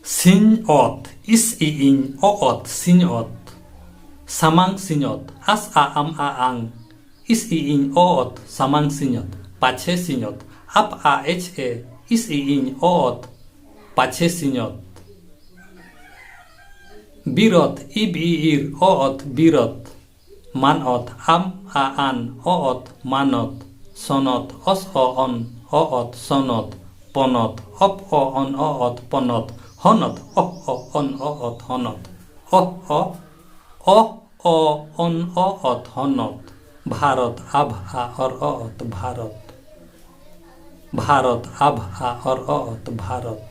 Sinyot, is iing oot sinyot. Samang sinyot, as a am a ang. Is iing oot samang sinyot. Pache sinyot, ap a h e. Is iing oot pache sinyot. Birot, ib iir oot birot. Manot, am a an oot manot. Sonot, os o on oot sonot. Ponot, op o on oot ponot. Honot, on oot honot. O on oot honot. Bharot, abha or oot bharot. Bharot, abha or oot bharot.